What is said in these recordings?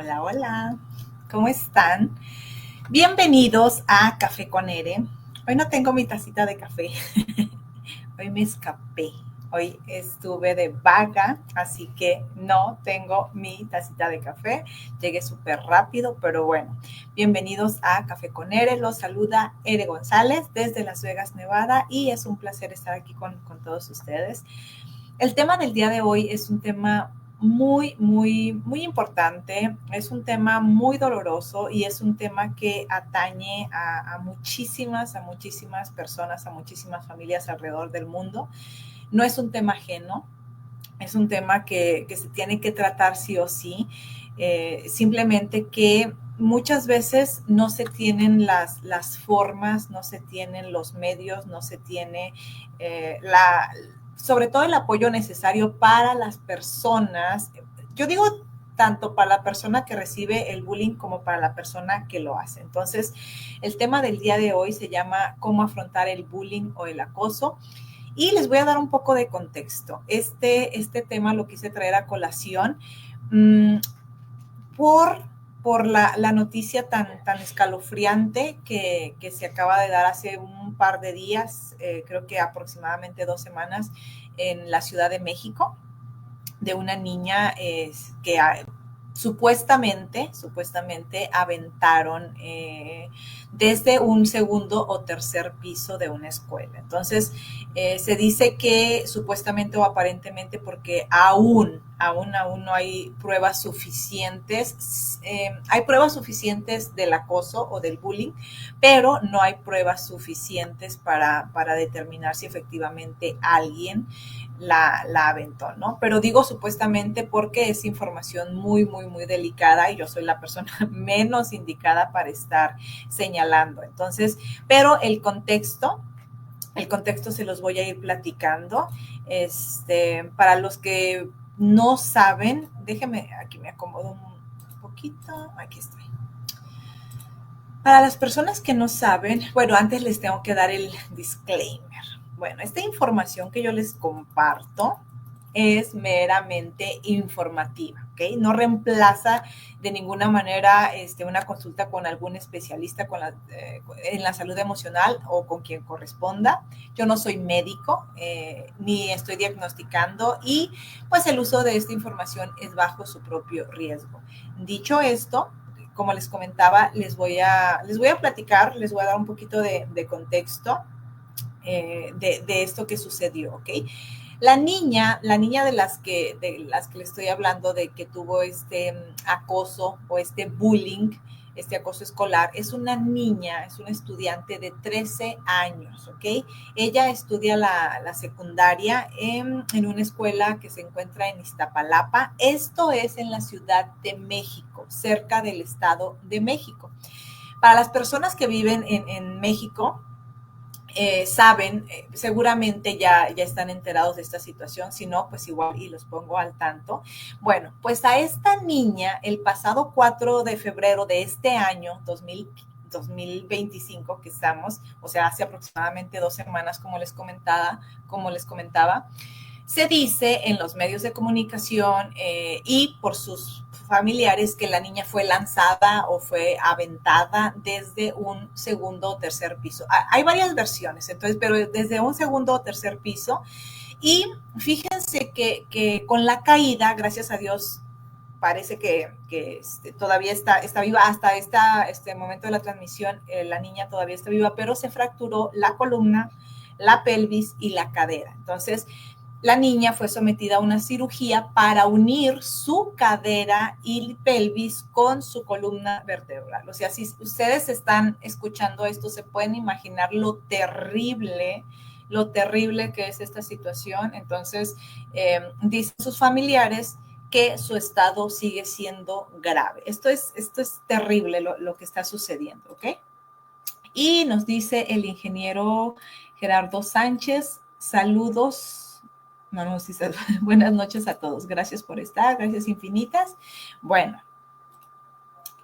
Hola, hola. ¿Cómo están? Bienvenidos a Café con Ere. Hoy no tengo mi tacita de café. Hoy me escapé. Hoy estuve de vaga, así que no tengo mi tacita de café. Llegué súper rápido, pero bueno. Bienvenidos a Café con Ere. Los saluda Ere González desde Las Vegas, Nevada, y es un placer estar aquí con todos ustedes. El tema del día de hoy es un tema muy importante, es un tema muy doloroso y es un tema que atañe a muchísimas personas, a muchísimas familias alrededor del mundo. No es un tema ajeno, es un tema que se tiene que tratar sí o sí, simplemente que muchas veces no se tienen las formas, no se tienen los medios, no se tiene sobre todo el apoyo necesario para las personas. Yo digo tanto para la persona que recibe el bullying como para la persona que lo hace. Entonces, el tema del día de hoy se llama cómo afrontar el bullying o el acoso. Y les voy a dar un poco de contexto. Este tema lo quise traer a colación mmm, por, por la noticia tan escalofriante que se acaba de dar hace un par de días, creo que aproximadamente 2 semanas, en la Ciudad de México, de una niña que supuestamente aventaron desde un segundo o tercer piso de una escuela. Entonces, se dice que supuestamente o aparentemente porque aún no hay pruebas suficientes, hay pruebas suficientes del acoso o del bullying, pero no hay pruebas suficientes para determinar si efectivamente alguien la aventó, ¿no? Pero digo supuestamente porque es información muy delicada y yo soy la persona menos indicada para estar señalando. Entonces, pero el contexto se los voy a ir platicando. Para los que no saben, déjenme, aquí me acomodo un poquito, aquí estoy. Para las personas que no saben, bueno, antes les tengo que dar el disclaimer. Bueno, esta información que yo les comparto es meramente informativa, ¿ok? No reemplaza de ninguna manera una consulta con algún especialista en la salud emocional o con quien corresponda. Yo no soy médico, ni estoy diagnosticando y pues el uso de esta información es bajo su propio riesgo. Dicho esto, como les comentaba, les voy a platicar, les voy a dar un poquito de contexto de esto que sucedió, ¿ok? La niña de las que le estoy hablando, de que tuvo este acoso o este bullying, este acoso escolar, es una niña, es una estudiante de 13 años, ¿ok? Ella estudia la secundaria en una escuela que se encuentra en Iztapalapa. Esto es en la Ciudad de México, cerca del Estado de México. Para las personas que viven en México, saben, seguramente ya están enterados de esta situación, si no, pues igual y los pongo al tanto. Bueno, pues a esta niña, el pasado 4 de febrero de este año, 2025 que estamos, o sea, hace aproximadamente 2 semanas, como les comentaba, se dice en los medios de comunicación y por sus familiares que la niña fue lanzada o fue aventada desde un segundo o tercer piso. Hay varias versiones, entonces, pero desde un segundo o tercer piso. Y fíjense que con la caída, gracias a Dios, parece que todavía está viva hasta este momento de la transmisión. La niña todavía está viva, pero se fracturó la columna, la pelvis y la cadera. Entonces, la niña fue sometida a una cirugía para unir su cadera y pelvis con su columna vertebral. O sea, si ustedes están escuchando esto, se pueden imaginar lo terrible que es esta situación. Entonces, dicen sus familiares que su estado sigue siendo grave. Esto es terrible lo que está sucediendo, ¿ok? Y nos dice el ingeniero Gerardo Sánchez, saludos. No, no, sí, buenas noches a todos. Gracias por estar, gracias infinitas. Bueno,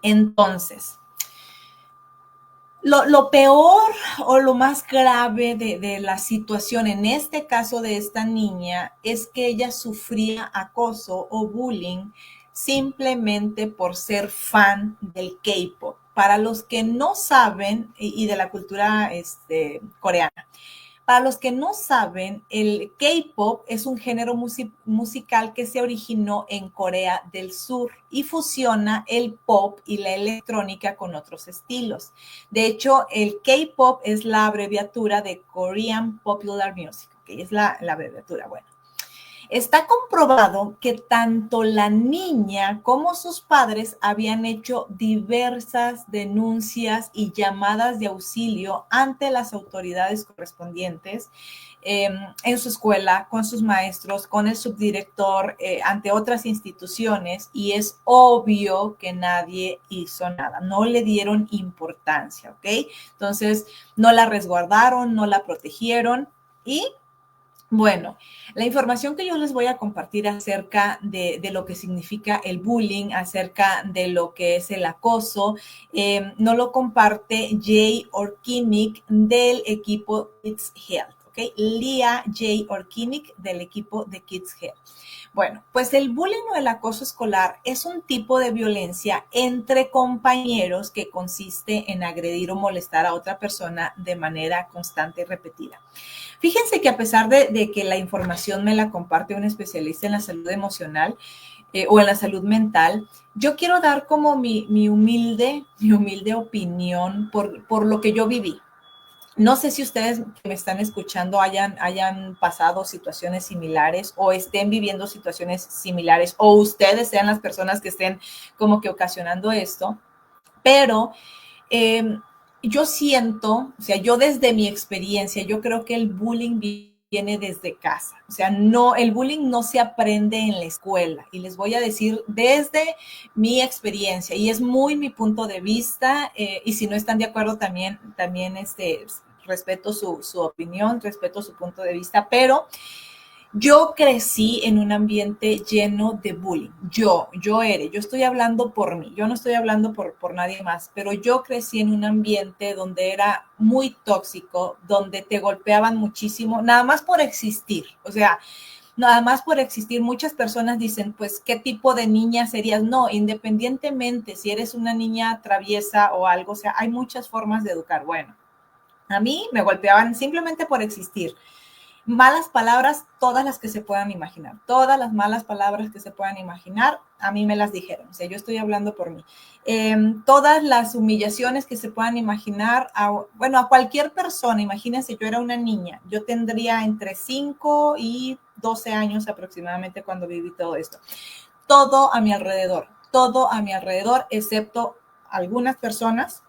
entonces, lo peor o lo más grave de la situación en este caso de esta niña es que ella sufría acoso o bullying simplemente por ser fan del K-pop. Para los que no saben, y de la cultura coreana, para los que no saben, el K-pop es un género musical que se originó en Corea del Sur y fusiona el pop y la electrónica con otros estilos. De hecho, el K-pop es la abreviatura de Korean Popular Music, que es la abreviatura. Bueno, está comprobado que tanto la niña como sus padres habían hecho diversas denuncias y llamadas de auxilio ante las autoridades correspondientes en su escuela, con sus maestros, con el subdirector, ante otras instituciones, y es obvio que nadie hizo nada, no le dieron importancia, ¿ok? Entonces, no la resguardaron, no la protegieron y bueno, la información que yo les voy a compartir acerca de lo que significa el bullying, acerca de lo que es el acoso, no lo comparte Jay Orkinik del equipo Kids Health, ¿ok? Leah Jay Orkinik del equipo de Kids Health. Bueno, pues el bullying o el acoso escolar es un tipo de violencia entre compañeros que consiste en agredir o molestar a otra persona de manera constante y repetida. Fíjense que a pesar de que la información me la comparte un especialista en la salud emocional o en la salud mental, yo quiero dar como mi humilde opinión por lo que yo viví. No sé si ustedes que me están escuchando hayan pasado situaciones similares o estén viviendo situaciones similares o ustedes sean las personas que estén como que ocasionando esto, pero yo siento, o sea, yo desde mi experiencia, yo creo que el bullying viene desde casa. O sea, no, el bullying no se aprende en la escuela. Y les voy a decir desde mi experiencia, y es muy mi punto de vista, y si no están de acuerdo también respeto su opinión, respeto su punto de vista, pero yo crecí en un ambiente lleno de bullying. Yo estoy hablando por mí, yo no estoy hablando por nadie más, pero yo crecí en un ambiente donde era muy tóxico, donde te golpeaban muchísimo, nada más por existir. O sea, nada más por existir. Muchas personas dicen, pues, ¿qué tipo de niña serías? No, independientemente si eres una niña traviesa o algo, o sea, hay muchas formas de educar. Bueno, a mí me golpeaban simplemente por existir. Malas palabras, todas las que se puedan imaginar, todas las malas palabras que se puedan imaginar, a mí me las dijeron, o sea, yo estoy hablando por mí. Todas las humillaciones que se puedan imaginar, a cualquier persona, imagínense, yo era una niña, yo tendría entre 5 y 12 años aproximadamente cuando viví todo esto. Todo a mi alrededor, excepto algunas personas,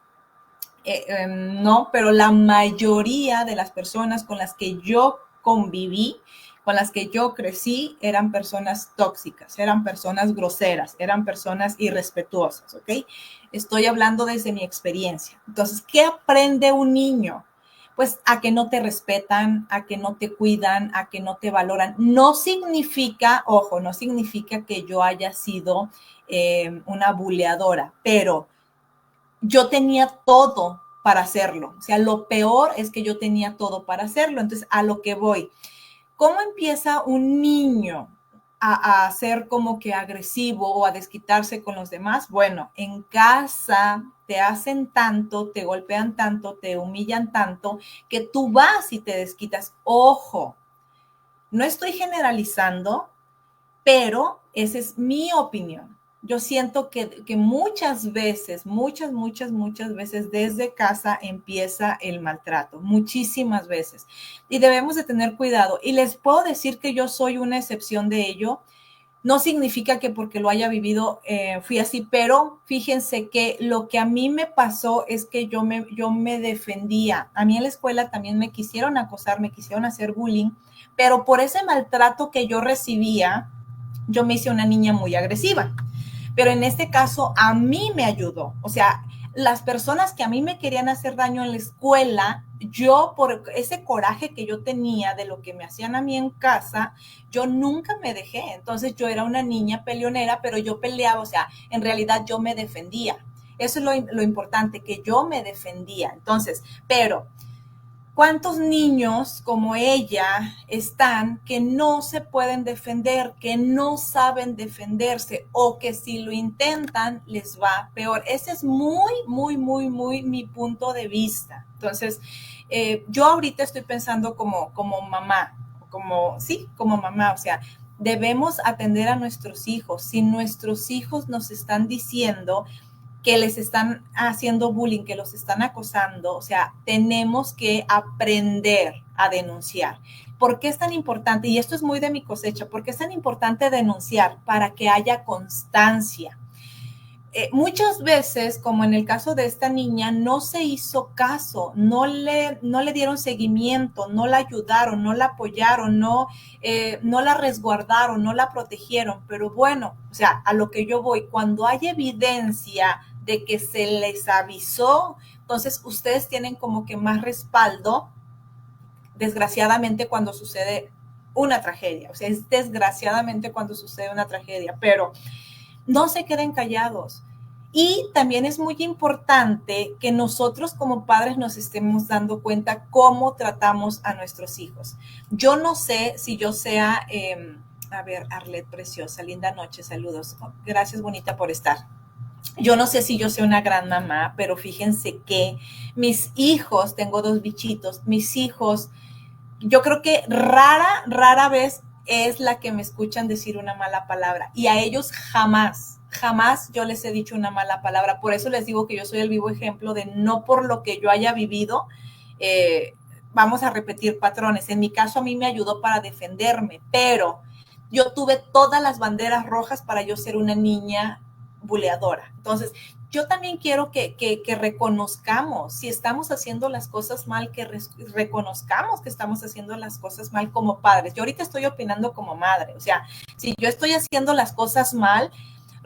no, pero la mayoría de las personas con las que yo conviví, con las que yo crecí, eran personas tóxicas, eran personas groseras, eran personas irrespetuosas, ¿ok? Estoy hablando desde mi experiencia. Entonces, ¿qué aprende un niño? Pues a que no te respetan, a que no te cuidan, a que no te valoran. No significa, ojo, no significa que yo haya sido una buleadora, pero yo tenía todo para hacerlo. O sea, lo peor es que yo tenía todo para hacerlo. Entonces, a lo que voy. ¿Cómo empieza un niño a ser como que agresivo o a desquitarse con los demás? Bueno, en casa te hacen tanto, te golpean tanto, te humillan tanto, que tú vas y te desquitas. Ojo, no estoy generalizando, pero esa es mi opinión. Yo siento que muchas veces, muchas veces desde casa empieza el maltrato, muchísimas veces. Y debemos de tener cuidado. Y les puedo decir que yo soy una excepción de ello. No significa que porque lo haya vivido fui así, pero fíjense que lo que a mí me pasó es que yo me defendía. A mí en la escuela también me quisieron acosar, me quisieron hacer bullying, pero por ese maltrato que yo recibía, yo me hice una niña muy agresiva. Pero en este caso a mí me ayudó. O sea, las personas que a mí me querían hacer daño en la escuela, yo por ese coraje que yo tenía de lo que me hacían a mí en casa, yo nunca me dejé. Entonces yo era una niña peleonera, pero yo peleaba, o sea, en realidad yo me defendía. Eso es lo importante, que yo me defendía. Entonces, pero ¿Cuántos niños como ella están que no se pueden defender, que no saben defenderse o que si lo intentan les va peor? Ese es muy mi punto de vista. Entonces, yo ahorita estoy pensando como mamá, como mamá, o sea, debemos atender a nuestros hijos. Si nuestros hijos nos están diciendo que les están haciendo bullying, que los están acosando, o sea, tenemos que aprender a denunciar. ¿Por qué es tan importante? Y esto es muy de mi cosecha, ¿por qué es tan importante denunciar? Para que haya constancia. Muchas veces, como en el caso de esta niña, no se hizo caso, no le dieron seguimiento, no la ayudaron, no la apoyaron, no la resguardaron, no la protegieron. Pero bueno, o sea, a lo que yo voy, cuando hay evidencia de que se les avisó, entonces ustedes tienen como que más respaldo, desgraciadamente cuando sucede una tragedia. O sea, es desgraciadamente cuando sucede una tragedia, pero no se queden callados. Y también es muy importante que nosotros como padres nos estemos dando cuenta cómo tratamos a nuestros hijos. Yo no sé si yo sea, a ver, Arlet, preciosa, linda noche, saludos. Gracias, bonita, por estar. Yo no sé si yo soy una gran mamá, pero fíjense que mis hijos, tengo 2 bichitos, mis hijos, yo creo que rara vez es la que me escuchan decir una mala palabra. Y a ellos jamás yo les he dicho una mala palabra. Por eso les digo que yo soy el vivo ejemplo de no por lo que yo haya vivido, vamos a repetir patrones. En mi caso a mí me ayudó para defenderme, pero yo tuve todas las banderas rojas para yo ser una niña buleadora. Entonces, yo también quiero que reconozcamos si estamos haciendo las cosas mal, que reconozcamos que estamos haciendo las cosas mal como padres. Yo ahorita estoy opinando como madre, o sea, si yo estoy haciendo las cosas mal,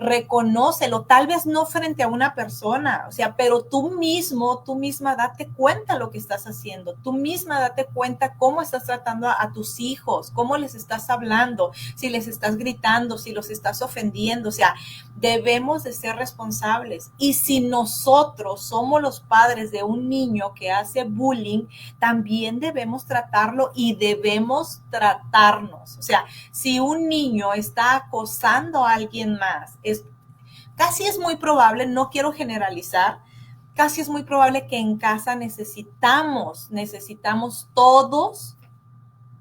reconócelo, tal vez no frente a una persona, o sea, pero tú misma date cuenta lo que estás haciendo, tú misma date cuenta cómo estás tratando a tus hijos, cómo les estás hablando, si les estás gritando, si los estás ofendiendo, o sea, debemos de ser responsables. Y si nosotros somos los padres de un niño que hace bullying, también debemos tratarlo y debemos tratarnos. O sea, si un niño está acosando a alguien más, casi es muy probable, no quiero generalizar, casi es muy probable que en casa necesitamos todos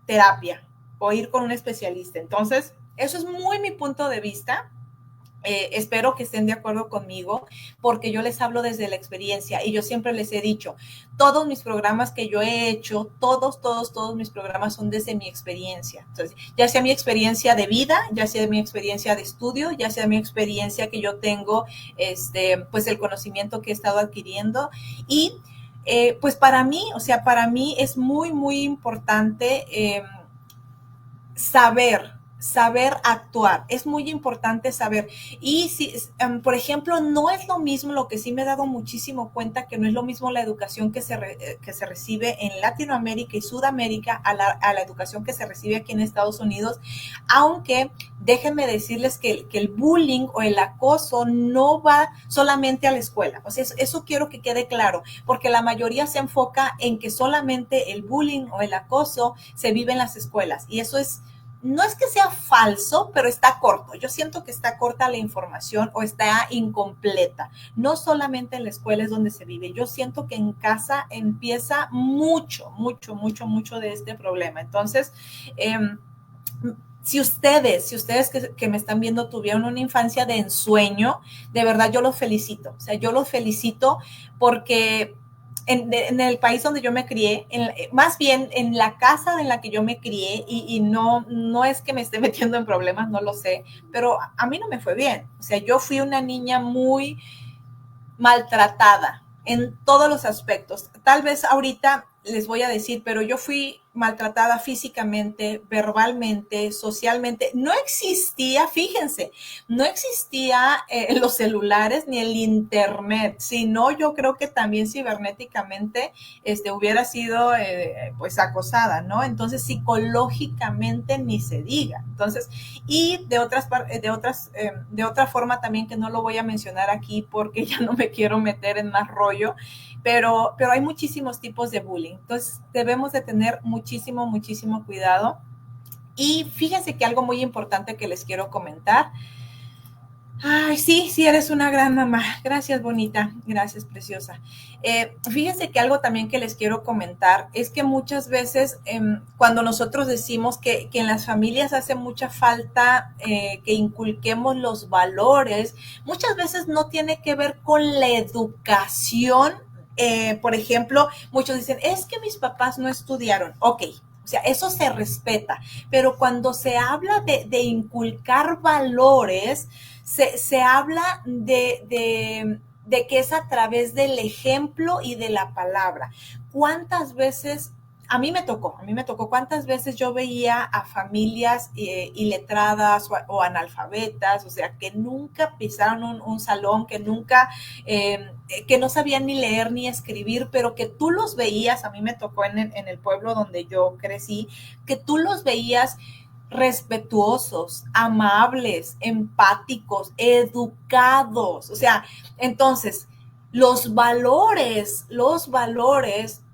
terapia o ir con un especialista. Entonces, eso es muy mi punto de vista. Espero que estén de acuerdo conmigo porque yo les hablo desde la experiencia y yo siempre les he dicho, todos mis programas que yo he hecho, todos mis programas son desde mi experiencia. Entonces, ya sea mi experiencia de vida, ya sea mi experiencia de estudio, ya sea mi experiencia que yo tengo, pues el conocimiento que he estado adquiriendo y pues para mí es muy importante saber actuar, es muy importante saber. Y si, por ejemplo, no es lo mismo, lo que sí me he dado muchísimo cuenta, que no es lo mismo la educación que se recibe en Latinoamérica y Sudamérica a la educación que se recibe aquí en Estados Unidos, aunque déjenme decirles que el bullying o el acoso no va solamente a la escuela. O sea, eso quiero que quede claro, porque la mayoría se enfoca en que solamente el bullying o el acoso se vive en las escuelas, y eso no es que sea falso, pero está corto. Yo siento que está corta la información o está incompleta. No solamente en la escuela es donde se vive. Yo siento que en casa empieza mucho de este problema. Entonces, si ustedes que me están viendo tuvieron una infancia de ensueño, de verdad yo los felicito. O sea, yo los felicito porque en el país donde yo me crié, más bien en la casa en la que yo me crié, y no es que me esté metiendo en problemas, no lo sé, pero a mí no me fue bien. O sea, yo fui una niña muy maltratada en todos los aspectos. Tal vez ahorita les voy a decir, pero yo fui maltratada físicamente, verbalmente, socialmente. No existía, fíjense, no existía los celulares ni el internet, sino yo creo que también cibernéticamente hubiera sido pues acosada, ¿no? Entonces psicológicamente ni se diga. Entonces, y de otra forma también que no lo voy a mencionar aquí porque ya no me quiero meter en más rollo, pero hay muchísimos tipos de bullying. Entonces debemos de tener muchísimo cuidado. Y fíjense que algo muy importante que les quiero comentar. Ay, sí, sí, eres una gran mamá. Gracias, bonita. Gracias, preciosa. Fíjense que algo también que les quiero comentar es que muchas veces cuando nosotros decimos que en las familias hace mucha falta que inculquemos los valores, muchas veces no tiene que ver con la educación. Por ejemplo, muchos dicen, es que mis papás no estudiaron. Ok, o sea, eso se respeta, pero cuando se habla de inculcar valores, se habla de que es a través del ejemplo y de la palabra. ¿Cuántas veces a mí me tocó cuántas veces yo veía a familias iletradas o analfabetas, o sea, que nunca pisaron un salón, que no sabían ni leer ni escribir, pero que tú los veías, a mí me tocó en el pueblo donde yo crecí, que tú los veías respetuosos, amables, empáticos, educados. O sea, entonces,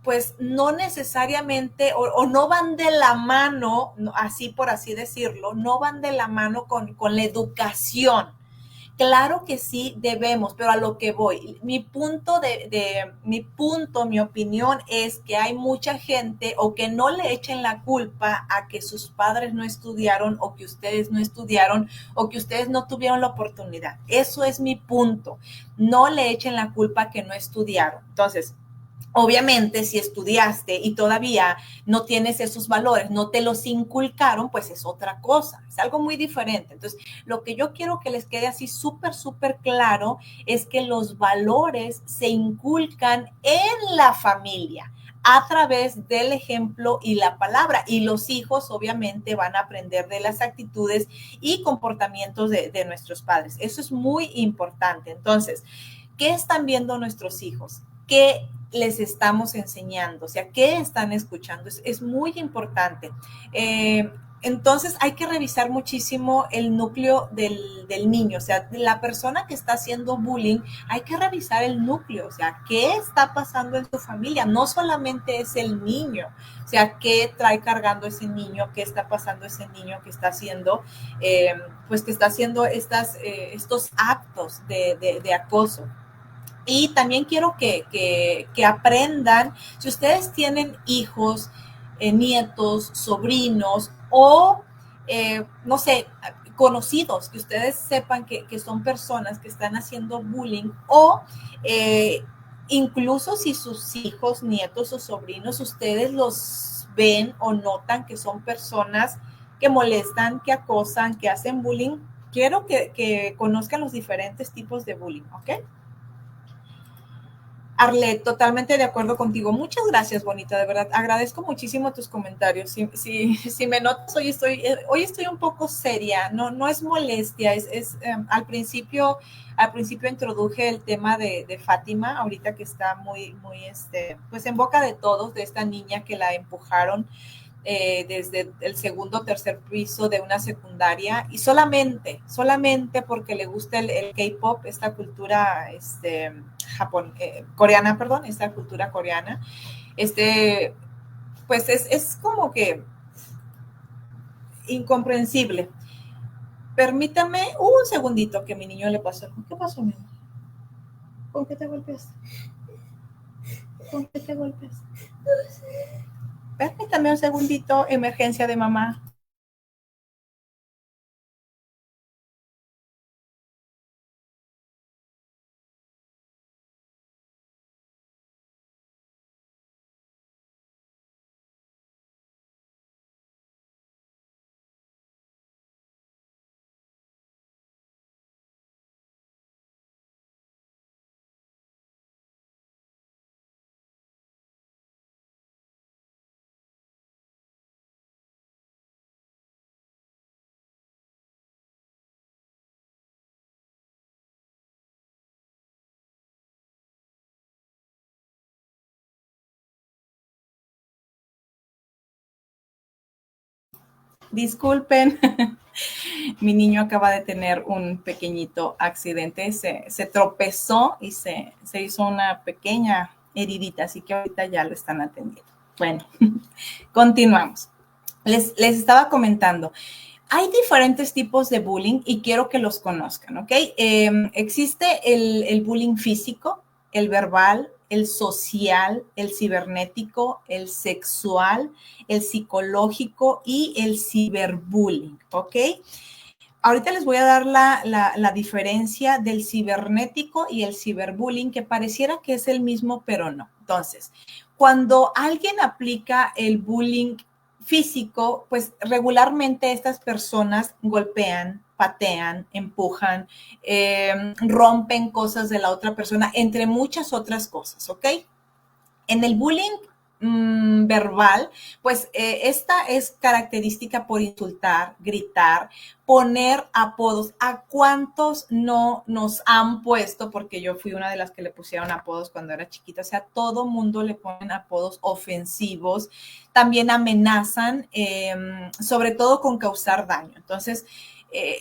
pues no necesariamente o no van de la mano, así por así decirlo, no van de la mano con la educación. Claro que sí debemos, pero a lo que voy, mi opinión es que hay mucha gente o que no le echen la culpa a que sus padres no estudiaron o que ustedes no estudiaron o que ustedes no tuvieron la oportunidad. Eso es mi punto. No le echen la culpa a que no estudiaron. Entonces, obviamente, si estudiaste y todavía no tienes esos valores, no te los inculcaron, pues es otra cosa, es algo muy diferente. Entonces, lo que yo quiero que les quede así súper claro es que los valores se inculcan en la familia a través del ejemplo y la palabra. Y los hijos obviamente van a aprender de las actitudes y comportamientos de nuestros padres. Eso es muy importante. Entonces, ¿qué están viendo nuestros hijos? ¿Qué les estamos enseñando? O sea, ¿qué están escuchando? Es muy importante. Entonces hay que revisar muchísimo el núcleo del niño, o sea, de la persona que está haciendo bullying, hay que revisar el núcleo, o sea, qué está pasando en su familia, no solamente es el niño, o sea, qué trae cargando ese niño, qué está pasando ese niño que está haciendo, pues que está haciendo estos actos de acoso. Y también quiero que aprendan, si ustedes tienen hijos, nietos, sobrinos o, no sé, conocidos, que ustedes sepan que son personas que están haciendo bullying o incluso si sus hijos, nietos o sobrinos, ustedes los ven o notan que son personas que molestan, que acosan, que hacen bullying, quiero que conozcan los diferentes tipos de bullying, ¿ok? Arlet, totalmente de acuerdo contigo. Muchas gracias, bonita, de verdad. Agradezco muchísimo tus comentarios. Si me notas, hoy estoy un poco seria. No es molestia, al principio introduje el tema de Fátima, ahorita que está muy, pues en boca de todos, de esta niña que la empujaron desde el segundo o tercer piso de una secundaria y solamente porque le gusta el K-pop, esta cultura coreana, perdón, esta cultura coreana, este, pues es como que incomprensible. Permítame un segundito que mi niño le pasó. ¿Qué pasó, mi amor? ¿Con qué te golpeas? ¿Con qué te golpeas? Permítame un segundito, emergencia de mamá. Disculpen, mi niño acaba de tener un pequeñito accidente, se tropezó y se hizo una pequeña heridita, así que ahorita ya lo están atendiendo. Bueno, continuamos. Les estaba comentando, hay diferentes tipos de bullying y quiero que los conozcan, ¿ok? Existe el bullying físico, el verbal, el social, el cibernético, el sexual, el psicológico y el ciberbullying, ¿ok? Ahorita les voy a dar la diferencia del cibernético y el ciberbullying, que pareciera que es el mismo, pero no. Entonces, cuando alguien aplica el bullying físico, pues regularmente estas personas golpean, patean, empujan, rompen cosas de la otra persona, entre muchas otras cosas, ¿ok? En el bullying verbal, pues esta es característica por insultar, gritar, poner apodos. ¿A cuántos no nos han puesto? Porque yo fui una de las que le pusieron apodos cuando era chiquita. O sea, todo mundo le ponen apodos ofensivos. También amenazan, sobre todo con causar daño. Entonces,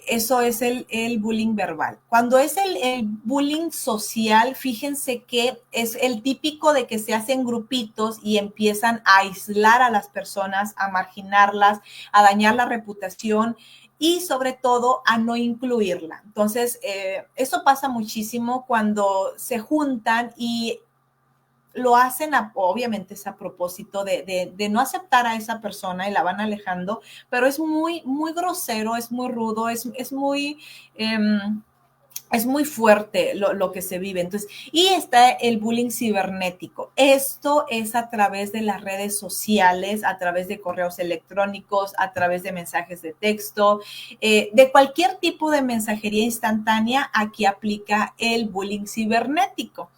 eso es el bullying verbal. Cuando es el bullying social, fíjense que es el típico de que se hacen grupitos y empiezan a aislar a las personas, a marginarlas, a dañar la reputación y sobre todo a no incluirla. Entonces, eso pasa muchísimo cuando se juntan y lo hacen, obviamente es a propósito de no aceptar a esa persona y la van alejando, pero es muy grosero, es muy rudo, es muy fuerte lo que se vive. Entonces, y está el bullying cibernético. Esto es a través de las redes sociales, a través de correos electrónicos, a través de mensajes de texto, de cualquier tipo de mensajería instantánea. Aquí aplica el bullying cibernético.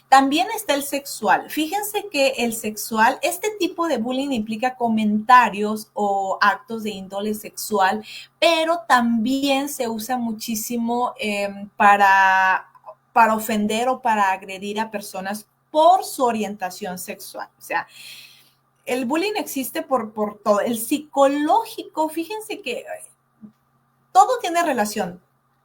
También está el sexual. Fíjense que el sexual, este tipo de bullying implica comentarios o actos de índole sexual, pero también se usa muchísimo para ofender o para agredir a personas por su orientación sexual. O sea, el bullying existe por todo. El psicológico, fíjense que todo tiene relación.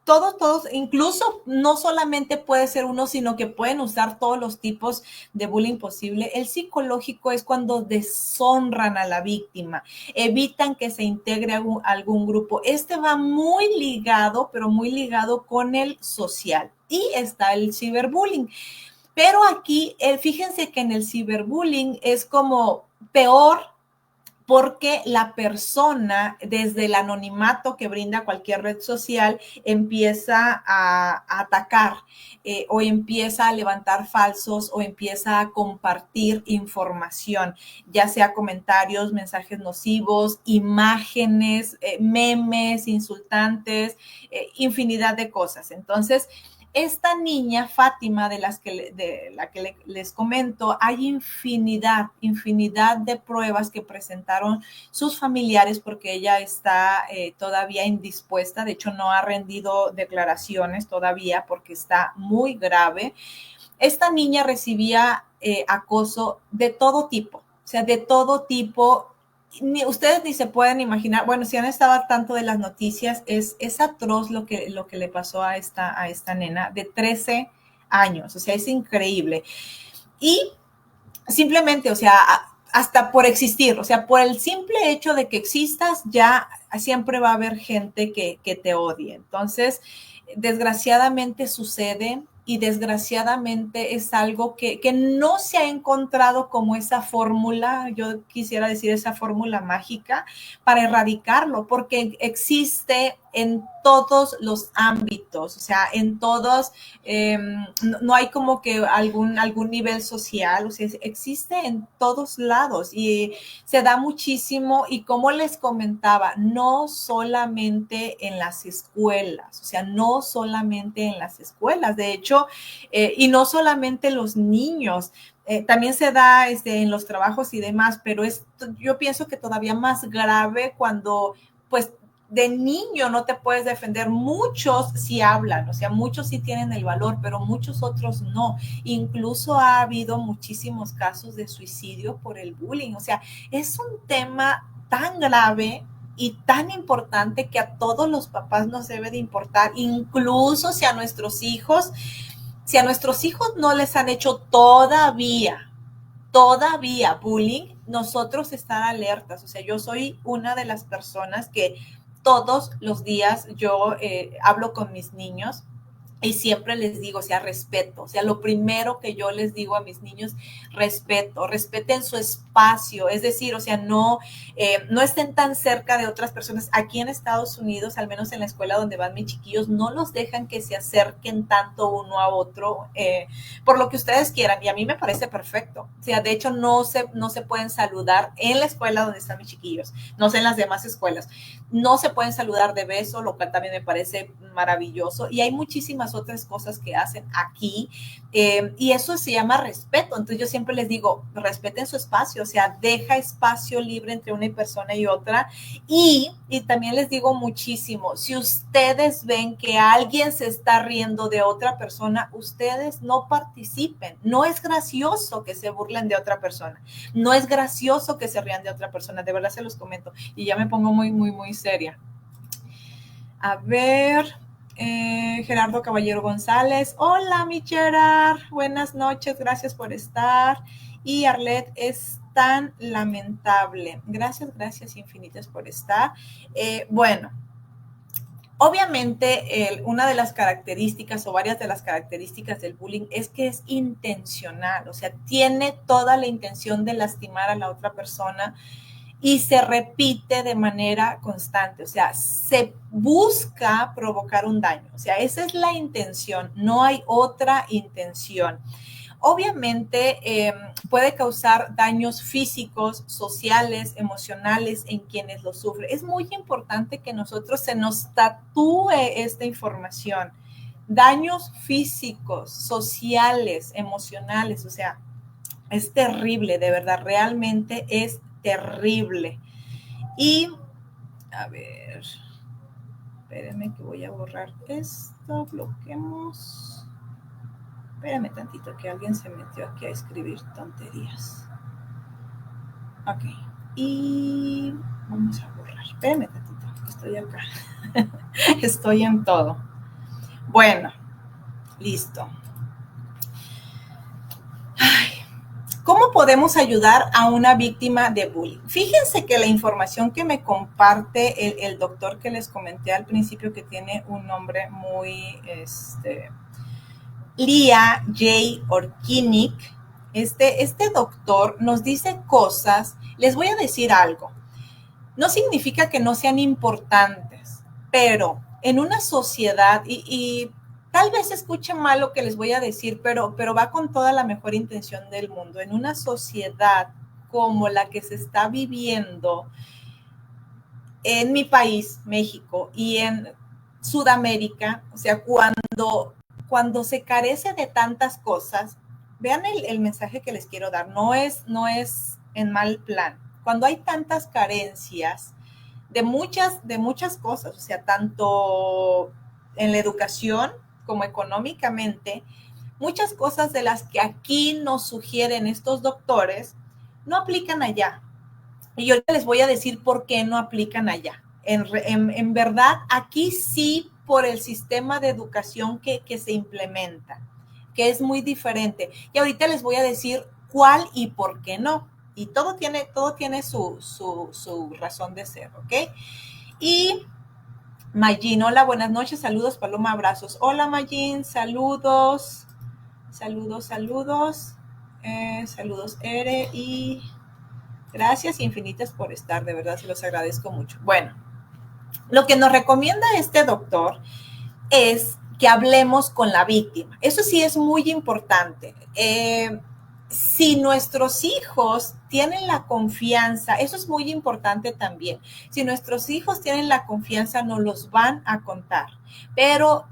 Todos, incluso no solamente puede ser uno, sino que pueden usar todos los tipos de bullying posible. El psicológico es cuando deshonran a la víctima, evitan que se integre a algún grupo. Este va muy ligado, pero muy ligado con el social. Y está el ciberbullying. Pero aquí, fíjense que en el ciberbullying es como peor porque la persona, desde el anonimato que brinda cualquier red social, empieza a atacar o empieza a levantar falsos o empieza a compartir información, ya sea comentarios, mensajes nocivos, imágenes, memes, insultantes, infinidad de cosas. Entonces, esta niña Fátima de la que les comento, hay infinidad de pruebas que presentaron sus familiares porque ella está todavía indispuesta, de hecho no ha rendido declaraciones todavía porque está muy grave. Esta niña recibía acoso de todo tipo, o sea, de todo tipo. Ustedes ni se pueden imaginar, bueno, si han estado al tanto de las noticias, es atroz lo que le pasó a esta nena de 13 años, o sea, es increíble. Y simplemente, o sea, hasta por existir, o sea, por el simple hecho de que existas, ya siempre va a haber gente que te odie. Entonces, desgraciadamente sucede y desgraciadamente es algo que no se ha encontrado como esa fórmula, yo quisiera decir esa fórmula mágica para erradicarlo, porque existe en todos los ámbitos, o sea, en todos, no hay como que algún nivel social, o sea, existe en todos lados y se da muchísimo y como les comentaba, no solamente en las escuelas, o sea, no solamente en las escuelas, de hecho, y no solamente los niños, también se da en los trabajos y demás, pero yo pienso que todavía más grave cuando, pues, de niño no te puedes defender. Muchos sí hablan, o sea, muchos sí tienen el valor, pero muchos otros no. Incluso ha habido muchísimos casos de suicidio por el bullying. O sea, es un tema tan grave y tan importante que a todos los papás nos debe de importar, incluso si a nuestros hijos no les han hecho todavía bullying, nosotros estar alertas. O sea, yo soy una de las personas que todos los días yo hablo con mis niños y siempre les digo, o sea, respeto. O sea, lo primero que yo les digo a mis niños, respeto, respeten su espacio. Es decir, o sea, no estén tan cerca de otras personas. Aquí en Estados Unidos, al menos en la escuela donde van mis chiquillos, no los dejan que se acerquen tanto uno a otro, por lo que ustedes quieran. Y a mí me parece perfecto. O sea, de hecho, no se pueden saludar en la escuela donde están mis chiquillos. No sé en las demás escuelas. No se pueden saludar de beso, lo cual también me parece maravilloso. Y hay muchísimas otras cosas que hacen aquí, y eso se llama respeto. Entonces yo siempre les digo, respeten su espacio, o sea, deja espacio libre entre una persona y otra. Y también les digo muchísimo, si ustedes ven que alguien se está riendo de otra persona, ustedes no participen. No es gracioso que se burlen de otra persona, no es gracioso que se rían de otra persona, de verdad se los comento, y ya me pongo muy seria. A ver, Gerardo Caballero González. Hola, mi Gerard. Buenas noches, gracias por estar. Y Arlet, es tan lamentable. Gracias infinitas por estar. Bueno, obviamente una de las características o varias de las características del bullying es que es intencional, o sea, tiene toda la intención de lastimar a la otra persona y se repite de manera constante, o sea, se busca provocar un daño, o sea, esa es la intención, no hay otra intención. Obviamente puede causar daños físicos, sociales, emocionales en quienes lo sufren. Es muy importante que nosotros se nos tatúe esta información. Daños físicos, sociales, emocionales, o sea, es terrible, de verdad, realmente es terrible. Y, a ver, espérenme que voy a borrar esto, bloqueemos. Espérame tantito, que alguien se metió aquí a escribir tonterías. Ok, y vamos a borrar. Espérame tantito, estoy acá. Estoy en todo. Bueno, listo. ¿Cómo podemos ayudar a una víctima de bullying? Fíjense que la información que me comparte el doctor que les comenté al principio, que tiene un nombre muy, Lia J. Orkinik, este doctor nos dice cosas. Les voy a decir algo. No significa que no sean importantes, pero en una sociedad, y tal vez escuchen mal lo que les voy a decir, pero va con toda la mejor intención del mundo. En una sociedad como la que se está viviendo en mi país, México, y en Sudamérica, o sea, cuando se carece de tantas cosas, vean el mensaje que les quiero dar, no es en mal plan. Cuando hay tantas carencias de muchas cosas, o sea, tanto en la educación como económicamente, muchas cosas de las que aquí nos sugieren estos doctores no aplican allá. Y yo les voy a decir por qué no aplican allá. En verdad, aquí sí, por el sistema de educación que se implementa, que es muy diferente. Y ahorita les voy a decir cuál y por qué no. Y todo tiene su razón de ser, ¿ok? Y Mayín, hola, buenas noches, saludos, Paloma, abrazos. Hola, Mayín, saludos, saludos, Ere, y gracias infinitas por estar, de verdad se los agradezco mucho. Bueno, lo que nos recomienda este doctor es que hablemos con la víctima. Eso sí es muy importante. Si nuestros hijos tienen la confianza, eso es muy importante también. Si nuestros hijos tienen la confianza, nos los van a contar. Pero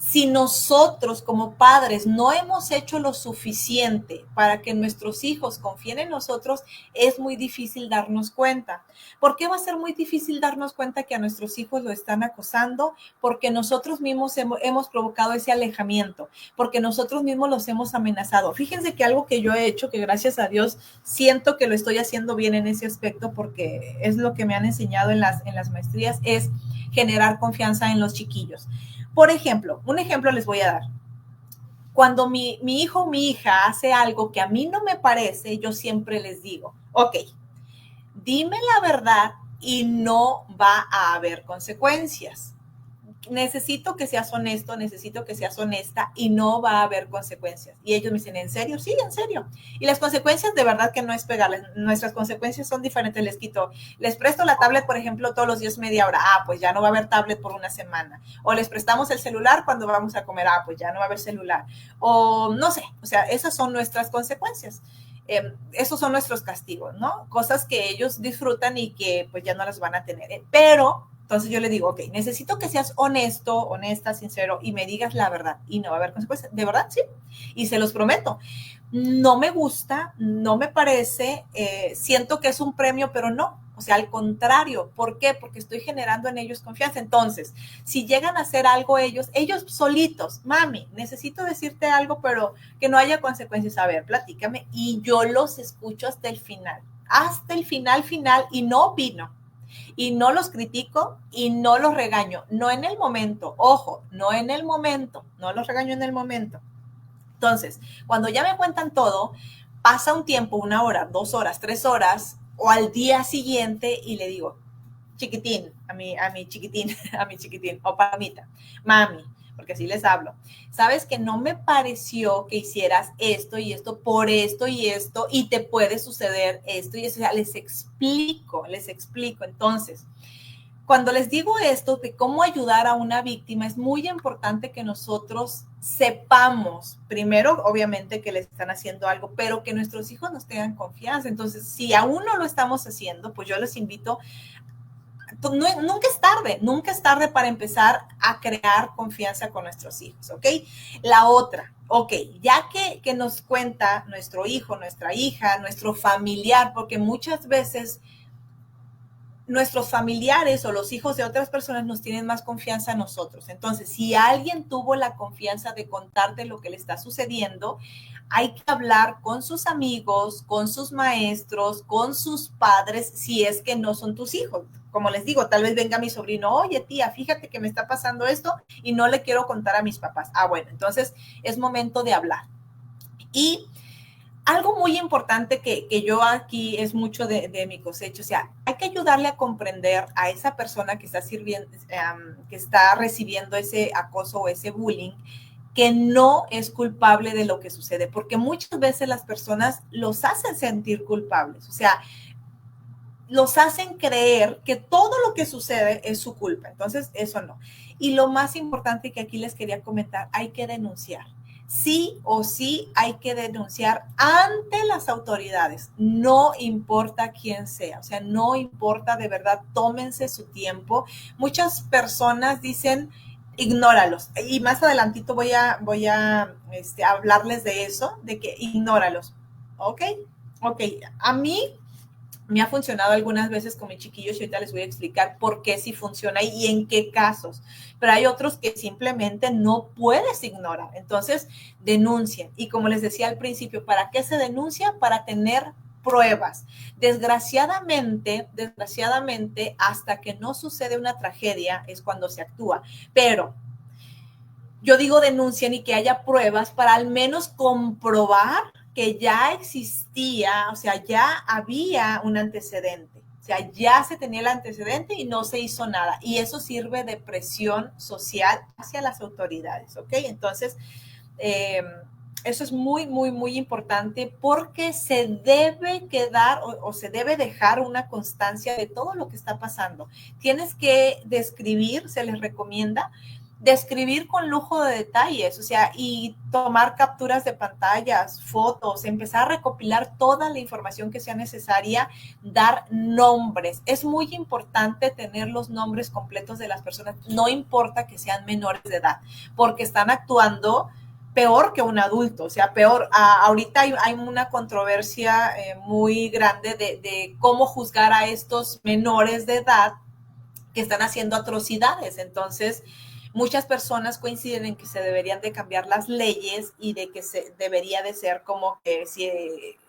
Si nosotros como padres no hemos hecho lo suficiente para que nuestros hijos confíen en nosotros, es muy difícil darnos cuenta. ¿Por qué va a ser muy difícil darnos cuenta que a nuestros hijos lo están acosando? Porque nosotros mismos hemos provocado ese alejamiento, porque nosotros mismos los hemos amenazado. Fíjense que algo que yo he hecho, que gracias a Dios siento que lo estoy haciendo bien en ese aspecto, porque es lo que me han enseñado en las maestrías, es generar confianza en los chiquillos. Por ejemplo, un ejemplo les voy a dar. Cuando mi hijo o mi hija hace algo que a mí no me parece, yo siempre les digo, ok, dime la verdad y no va a haber consecuencias. Necesito que seas honesto, necesito que seas honesta y no va a haber consecuencias. Y ellos me dicen, ¿en serio? Sí, en serio. Y las consecuencias de verdad que no es pegarles. Nuestras consecuencias son diferentes. Les presto la tablet, por ejemplo, todos los días media hora. Pues ya no va a haber tablet por una semana. O les prestamos el celular cuando vamos a comer. Pues ya no va a haber celular. O no sé, o sea, esas son nuestras consecuencias. Esos son nuestros castigos, ¿no? Cosas que ellos disfrutan y que pues ya no las van a tener. Pero entonces yo le digo, ok, necesito que seas honesto, honesta, sincero y me digas la verdad y no va a haber consecuencias. ¿De verdad? Sí. Y se los prometo. No me gusta, no me parece, siento que es un premio, pero no. O sea, al contrario. ¿Por qué? Porque estoy generando en ellos confianza. Entonces, si llegan a hacer algo ellos solitos, mami, necesito decirte algo, pero que no haya consecuencias. A ver, platícame. Y yo los escucho hasta el final final, y no opino. Y no los critico y no los regaño, no en el momento, ojo, no en el momento, no los regaño en el momento. Entonces, cuando ya me cuentan todo, pasa un tiempo, 1 hora, 2 horas, 3 horas, o al día siguiente y le digo, chiquitín, a mi chiquitín, a mi chiquitín, o palomita, mami, porque así les hablo. Sabes que no me pareció que hicieras esto y esto por esto y esto, y te puede suceder esto y eso. O sea, les explico. Entonces, cuando les digo esto de cómo ayudar a una víctima, es muy importante que nosotros sepamos, primero, obviamente, que les están haciendo algo, pero que nuestros hijos nos tengan confianza. Entonces, si aún no lo estamos haciendo, pues yo les invito, nunca es tarde para empezar a crear confianza con nuestros hijos, ¿ok? La otra, ok, ya que nos cuenta nuestro hijo, nuestra hija, nuestro familiar, porque muchas veces nuestros familiares o los hijos de otras personas nos tienen más confianza a nosotros. Entonces, si alguien tuvo la confianza de contarte lo que le está sucediendo, hay que hablar con sus amigos, con sus maestros, con sus padres, si es que no son tus hijos. Como les digo, tal vez venga mi sobrino, oye tía, fíjate que me está pasando esto y no le quiero contar a mis papás. Bueno, entonces es momento de hablar. Y algo muy importante que yo aquí es mucho de mi cosecha, o sea, hay que ayudarle a comprender a esa persona que está que está recibiendo ese acoso o ese bullying, que no es culpable de lo que sucede, porque muchas veces las personas los hacen sentir culpables, o sea, los hacen creer que todo lo que sucede es su culpa. Entonces, eso no. Y lo más importante que aquí les quería comentar, hay que denunciar. Sí o sí hay que denunciar ante las autoridades, no importa quién sea, o sea, no importa, de verdad, tómense su tiempo. Muchas personas dicen, ignóralos, y más adelantito voy a hablarles de eso, de que ignóralos, ¿ok? A mí me ha funcionado algunas veces con mis chiquillos y ahorita les voy a explicar por qué sí funciona y en qué casos. Pero hay otros que simplemente no puedes ignorar. Entonces, denuncien. Y como les decía al principio, ¿para qué se denuncia? Para tener pruebas. Desgraciadamente, hasta que no sucede una tragedia es cuando se actúa. Pero yo digo denuncien y que haya pruebas para al menos comprobar que ya existía, o sea, ya había un antecedente. O sea, ya se tenía el antecedente y no se hizo nada. Y eso sirve de presión social hacia las autoridades, ¿ok? Entonces, eso es muy, muy, muy importante porque se debe quedar o se debe dejar una constancia de todo lo que está pasando. Tienes que describir, se les recomienda, describir con lujo de detalles, o sea, y tomar capturas de pantallas, fotos, empezar a recopilar toda la información que sea necesaria, dar nombres. Es muy importante tener los nombres completos de las personas, no importa que sean menores de edad, porque están actuando peor que un adulto, o sea, peor. Ahorita hay una controversia muy grande de cómo juzgar a estos menores de edad que están haciendo atrocidades. Entonces, muchas personas coinciden en que se deberían de cambiar las leyes y de que se debería de ser como que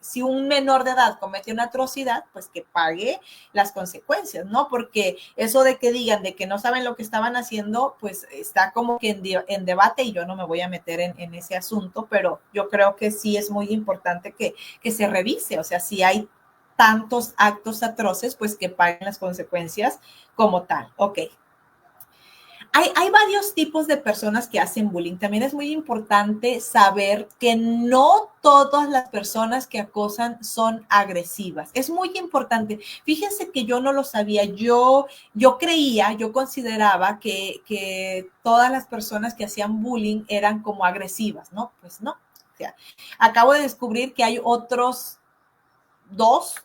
si un menor de edad comete una atrocidad, pues que pague las consecuencias, ¿no? Porque eso de que digan de que no saben lo que estaban haciendo, pues está como que en debate y yo no me voy a meter en ese asunto, pero yo creo que sí es muy importante que se revise, o sea, si hay tantos actos atroces, pues que paguen las consecuencias como tal. Ok. Hay varios tipos de personas que hacen bullying. También es muy importante saber que no todas las personas que acosan son agresivas. Es muy importante. Fíjense que yo no lo sabía. Yo consideraba que todas las personas que hacían bullying eran como agresivas, ¿no? Pues no. O sea, acabo de descubrir que hay otros dos,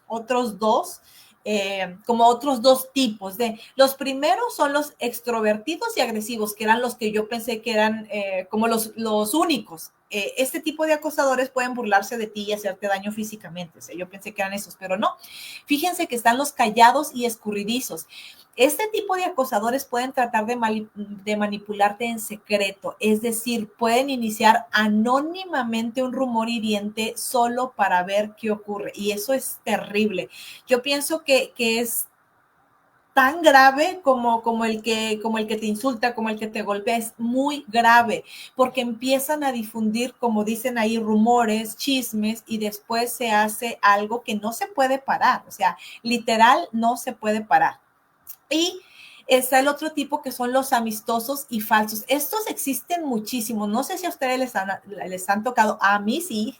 como otros dos tipos de, los primeros son los extrovertidos y agresivos, que eran los que yo pensé que eran como los únicos. Este tipo de acosadores pueden burlarse de ti y hacerte daño físicamente. O sea, yo pensé que eran esos, pero no. Fíjense que están los callados y escurridizos. Este tipo de acosadores pueden tratar de manipularte en secreto, es decir, pueden iniciar anónimamente un rumor hiriente solo para ver qué ocurre. Y eso es terrible. Yo pienso que es tan grave como el que te insulta, como el que te golpea, es muy grave, porque empiezan a difundir, como dicen ahí, rumores, chismes, y después se hace algo que no se puede parar, o sea, literal no se puede parar. Y está el otro tipo que son los amistosos y falsos. Estos existen muchísimo. No sé si a ustedes les han tocado. A mí sí.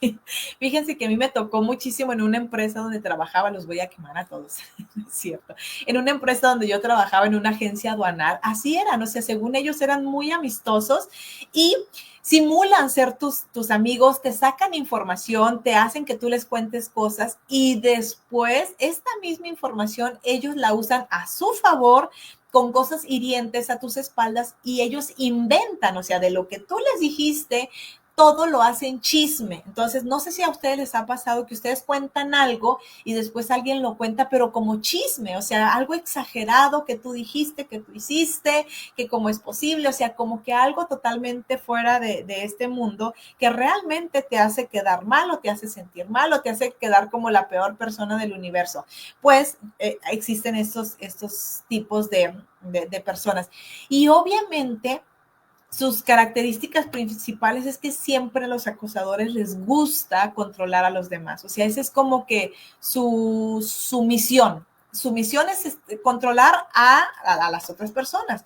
Fíjense que a mí me tocó muchísimo en una empresa donde trabajaba. Los voy a quemar a todos. Es cierto. En una empresa donde yo trabajaba en una agencia aduanal. Así eran. O sea, según ellos eran muy amistosos y simulan ser tus amigos, te sacan información, te hacen que tú les cuentes cosas y después esta misma información ellos la usan a su favor con cosas hirientes a tus espaldas y ellos inventan, o sea, de lo que tú les dijiste, todo lo hacen chisme. Entonces, no sé si a ustedes les ha pasado que ustedes cuentan algo y después alguien lo cuenta, pero como chisme, o sea, algo exagerado que tú dijiste, que tú hiciste, que cómo es posible, o sea, como que algo totalmente fuera de este mundo que realmente te hace quedar mal o te hace sentir mal o te hace quedar como la peor persona del universo. Pues existen estos tipos de personas. Y obviamente sus características principales es que siempre a los acosadores les gusta controlar a los demás. O sea, esa es como que su misión. Su misión es controlar a las otras personas.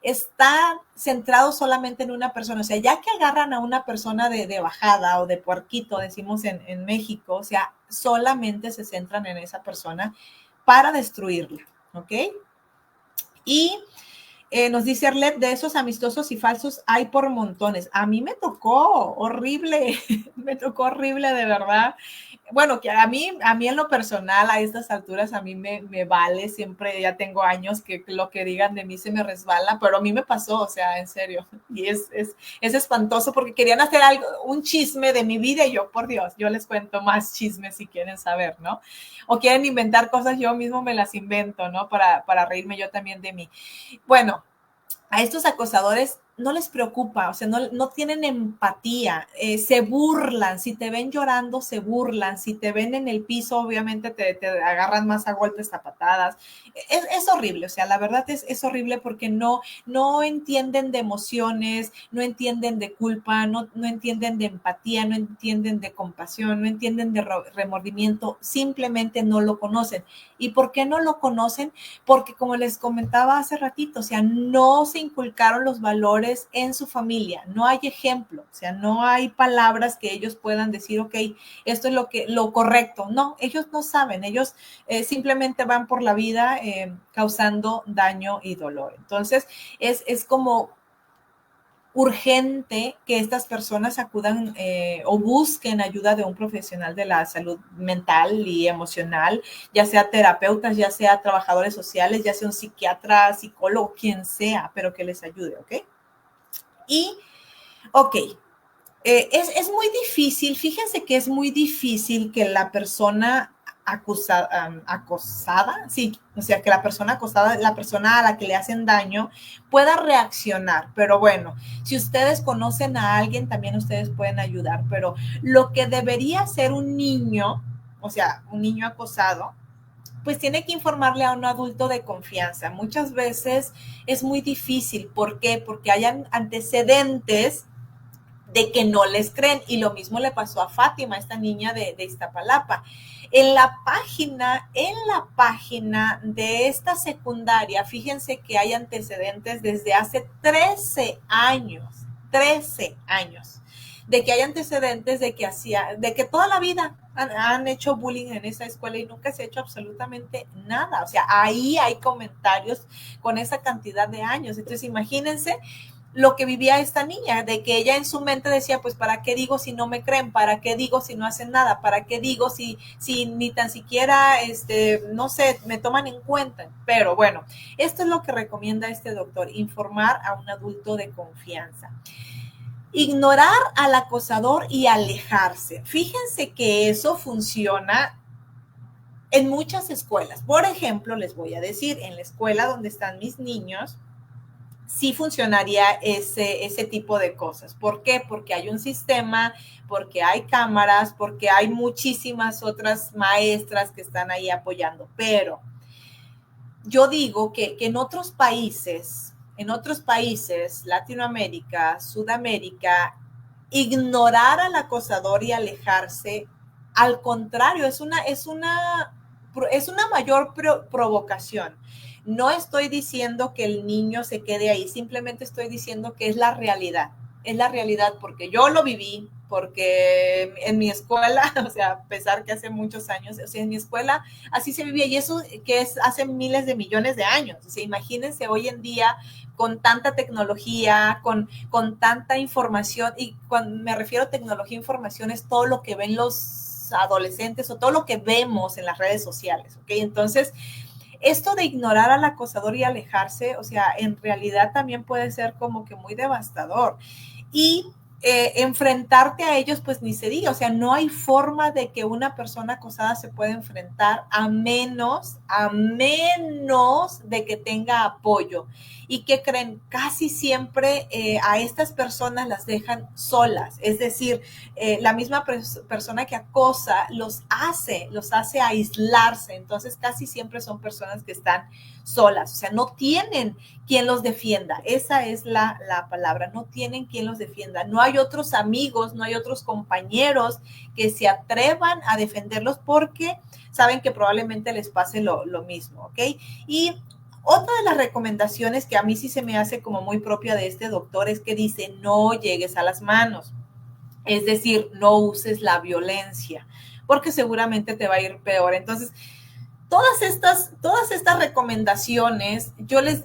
Está centrado solamente en una persona. O sea, ya que agarran a una persona de bajada o de puerquito, decimos en México, o sea, solamente se centran en esa persona para destruirla. ¿Ok? Y nos dice Arlet, de esos amistosos y falsos hay por montones. A mí me tocó horrible, me tocó horrible de verdad. Bueno, que a mí en lo personal, a estas alturas, a mí me vale, siempre ya tengo años que lo que digan de mí se me resbala, pero a mí me pasó, o sea, en serio. Y es espantoso porque querían hacer algo, un chisme de mi vida y yo, por Dios, yo les cuento más chismes si quieren saber, ¿no? O quieren inventar cosas, yo mismo me las invento, ¿no? Para reírme yo también de mí. Bueno, a estos acosadores no les preocupa, o sea, no tienen empatía, se burlan, si te ven llorando, se burlan, si te ven en el piso, obviamente te agarran más a golpes, a patadas. Es horrible, o sea, la verdad es horrible porque no entienden de emociones, no entienden de culpa, no entienden de empatía, no entienden de compasión, no entienden de remordimiento, simplemente no lo conocen. ¿Y por qué no lo conocen? Porque como les comentaba hace ratito, o sea, no se inculcaron los valores en su familia, no hay ejemplo, o sea, no hay palabras que ellos puedan decir, ok, esto es lo correcto. No, ellos no saben, ellos simplemente van por la vida causando daño y dolor. Entonces, es como urgente que estas personas acudan o busquen ayuda de un profesional de la salud mental y emocional, ya sea terapeutas, ya sea trabajadores sociales, ya sea un psiquiatra, psicólogo, quien sea, pero que les ayude, ¿ok? Y, ok, es muy difícil, fíjense que es muy difícil que la persona acosada, sí, o sea, que la persona acosada, la persona a la que le hacen daño, pueda reaccionar. Pero bueno, si ustedes conocen a alguien, también ustedes pueden ayudar. Pero lo que debería hacer un niño, o sea, un niño acosado, pues tiene que informarle a un adulto de confianza. Muchas veces es muy difícil. ¿Por qué? Porque hayan antecedentes de que no les creen. Y lo mismo le pasó a Fátima, esta niña de Iztapalapa. En la página de esta secundaria, fíjense que hay antecedentes desde hace 13 años, de que hay antecedentes de que toda la vida han hecho bullying en esa escuela y nunca se ha hecho absolutamente nada. O sea, ahí hay comentarios con esa cantidad de años. Entonces, imagínense lo que vivía esta niña, de que ella en su mente decía, pues, ¿para qué digo si no me creen? ¿Para qué digo si no hacen nada? ¿Para qué digo si ni tan siquiera, no sé, me toman en cuenta? Pero bueno, esto es lo que recomienda este doctor, informar a un adulto de confianza. Ignorar al acosador y alejarse. Fíjense que eso funciona en muchas escuelas. Por ejemplo, les voy a decir, en la escuela donde están mis niños, sí funcionaría ese tipo de cosas. ¿Por qué? Porque hay un sistema, porque hay cámaras, porque hay muchísimas otras maestras que están ahí apoyando. Pero yo digo que en otros países, Latinoamérica, Sudamérica, ignorar al acosador y alejarse, al contrario, es una mayor provocación. No estoy diciendo que el niño se quede ahí, simplemente estoy diciendo que es la realidad. Es la realidad porque yo lo viví, porque en mi escuela, o sea, a pesar que hace muchos años, o sea, en mi escuela así se vivía y eso que es hace miles de millones de años. O sea, imagínense hoy en día con tanta tecnología, con tanta información, y cuando me refiero a tecnología e información es todo lo que ven los adolescentes o todo lo que vemos en las redes sociales, ¿ok? Entonces, esto de ignorar al acosador y alejarse, o sea, en realidad también puede ser como que muy devastador. Y enfrentarte a ellos, pues ni se diga, o sea, no hay forma de que una persona acosada se pueda enfrentar a menos de que tenga apoyo. ¿Y que creen? Casi siempre a estas personas las dejan solas, es decir, la misma persona que acosa los hace aislarse, entonces casi siempre son personas que están solas, o sea, no tienen quien los defienda, esa es la palabra, no tienen quien los defienda, no hay otros amigos, no hay otros compañeros que se atrevan a defenderlos porque saben que probablemente les pase lo mismo, ¿ok? Y otra de las recomendaciones que a mí sí se me hace como muy propia de este doctor es que dice, no llegues a las manos. Es decir, no uses la violencia, porque seguramente te va a ir peor. Entonces, todas estas recomendaciones,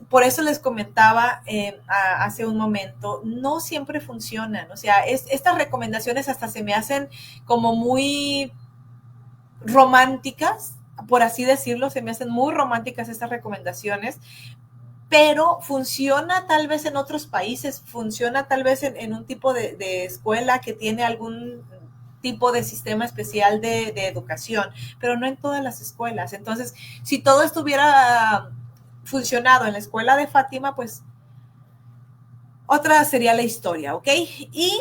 por eso les comentaba hace un momento, no siempre funcionan. O sea, estas recomendaciones hasta se me hacen como muy románticas, por así decirlo, se me hacen muy románticas estas recomendaciones, pero funciona tal vez en otros países, funciona tal vez en un tipo de escuela que tiene algún tipo de sistema especial de educación, pero no en todas las escuelas. Entonces, si todo estuviera funcionado en la escuela de Fátima, pues otra sería la historia, ¿ok? Y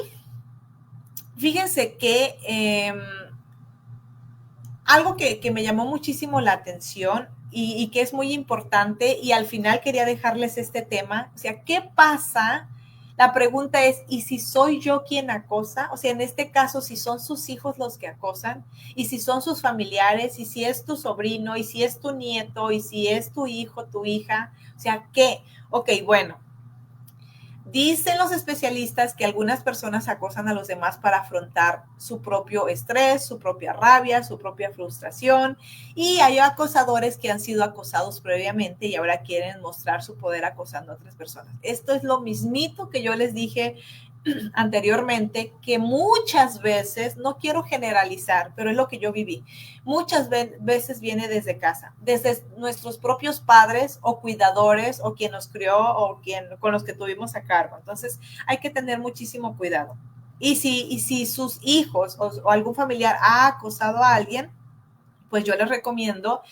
fíjense que algo que me llamó muchísimo la atención y que es muy importante, y al final quería dejarles este tema, o sea, ¿qué pasa? La pregunta es, ¿y si soy yo quien acosa? O sea, en este caso, si son sus hijos los que acosan, y si son sus familiares, y si es tu sobrino, y si es tu nieto, y si es tu hijo, tu hija, o sea, ¿qué? Ok, bueno, Dicen los especialistas que algunas personas acosan a los demás para afrontar su propio estrés, su propia rabia, su propia frustración, y hay acosadores que han sido acosados previamente y ahora quieren mostrar su poder acosando a otras personas. Esto es lo mismito que yo les dije anteriormente, que muchas veces, no quiero generalizar, pero es lo que yo viví, muchas veces viene desde casa, desde nuestros propios padres o cuidadores o quien nos crió o con los que tuvimos a cargo. Entonces hay que tener muchísimo cuidado. Y si sus hijos o algún familiar ha acosado a alguien, pues yo les recomiendo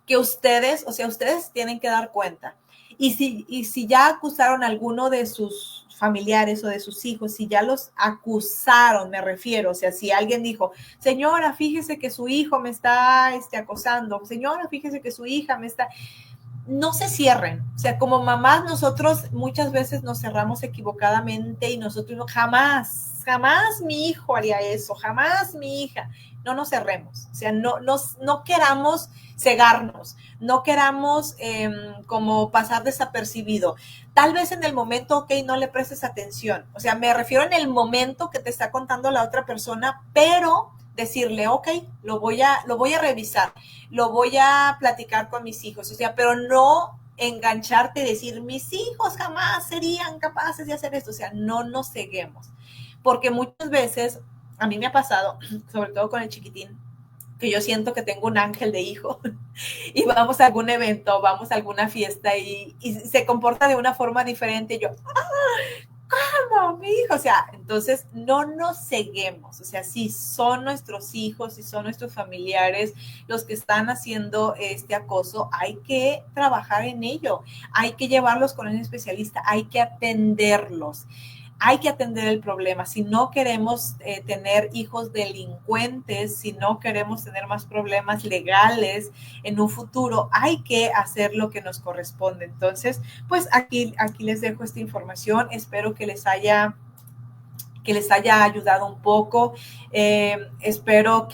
que ustedes, o sea, ustedes tienen que dar cuenta. Y si ya acusaron a alguno de sus familiares o de sus hijos, si ya los acusaron, me refiero, o sea, si alguien dijo, señora, fíjese que su hijo me está acosando, señora, fíjese que su hija me está, no se cierren. O sea, como mamás nosotros muchas veces nos cerramos equivocadamente y nosotros jamás mi hijo haría eso, jamás mi hija. No nos cerremos. O sea, no queramos cegarnos, no queramos como pasar desapercibido. Tal vez en el momento, ok, no le prestes atención. O sea, me refiero en el momento que te está contando la otra persona, pero decirle, ok, lo voy a revisar, lo voy a platicar con mis hijos, o sea, pero no engancharte y decir, mis hijos jamás serían capaces de hacer esto, o sea, no nos ceguemos, porque muchas veces, a mí me ha pasado, sobre todo con el chiquitín, que yo siento que tengo un ángel de hijo y vamos a algún evento, vamos a alguna fiesta y se comporta de una forma diferente, y yo, ¿cómo, mi hijo? O sea, entonces no nos ceguemos, o sea, si son nuestros hijos, si son nuestros familiares los que están haciendo este acoso, hay que trabajar en ello, hay que llevarlos con un especialista, hay que atenderlos. Hay que atender el problema. Si no queremos tener hijos delincuentes, si no queremos tener más problemas legales en un futuro, hay que hacer lo que nos corresponde. Entonces, pues aquí les dejo esta información. Espero que les haya ayudado un poco. Espero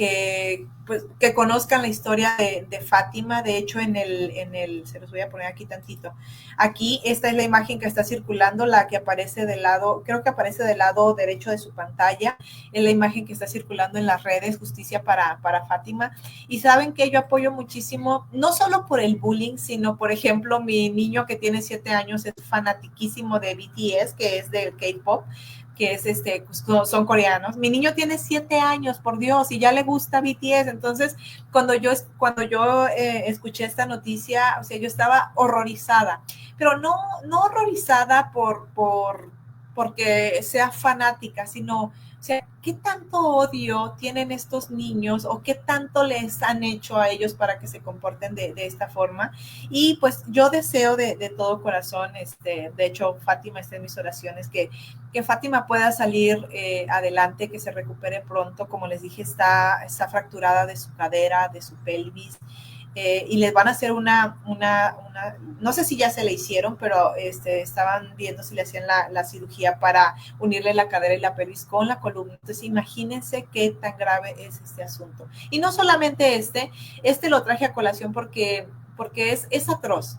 pues, que conozcan la historia de Fátima. De hecho, se los voy a poner aquí tantito. Aquí, esta es la imagen que está circulando, la que aparece del lado, creo que aparece del lado derecho de su pantalla. Es la imagen que está circulando en las redes, Justicia para Fátima. Y saben que yo apoyo muchísimo, no solo por el bullying, sino, por ejemplo, mi niño que tiene 7 años es fanatiquísimo de BTS, que es del K-pop, que es pues, son coreanos. Mi niño tiene 7 años, por Dios, y ya le gusta BTS. Entonces, cuando yo escuché esta noticia, o sea, yo estaba horrorizada, pero no horrorizada porque sea fanática, sino, o sea, ¿qué tanto odio tienen estos niños o qué tanto les han hecho a ellos para que se comporten de esta forma? Y pues yo deseo de todo corazón, de hecho, Fátima está en mis oraciones, que Fátima pueda salir adelante, que se recupere pronto. Como les dije, está fracturada de su cadera, de su pelvis, y les van a hacer no sé si ya se le hicieron, pero estaban viendo si le hacían la cirugía para unirle la cadera y la pelvis con la columna. Entonces imagínense qué tan grave es este asunto. Y no solamente lo traje a colación porque es atroz.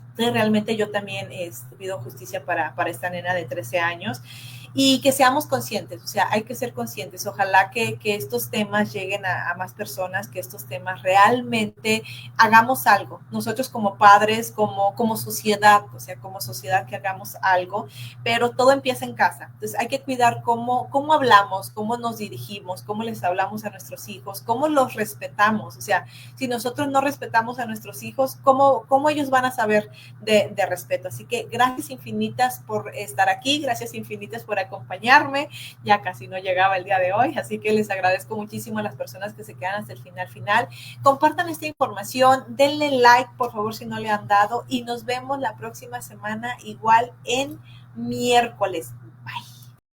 Entonces, realmente yo también pido justicia para esta nena de 13 años y que seamos conscientes, o sea, hay que ser conscientes. Ojalá que estos temas lleguen a más personas, que estos temas realmente hagamos algo. Nosotros como padres, como sociedad, o sea, como sociedad que hagamos algo, pero todo empieza en casa. Entonces, hay que cuidar cómo hablamos, cómo nos dirigimos, cómo les hablamos a nuestros hijos, cómo los respetamos. O sea, si nosotros no respetamos a nuestros hijos, ¿cómo ellos van a saber de respeto? Así que gracias infinitas por estar aquí, gracias infinitas por acompañarme. Ya casi no llegaba el día de hoy, así que les agradezco muchísimo a las personas que se quedan hasta el final. Compartan esta información, denle like, por favor, si no le han dado, y nos vemos la próxima semana igual en miércoles.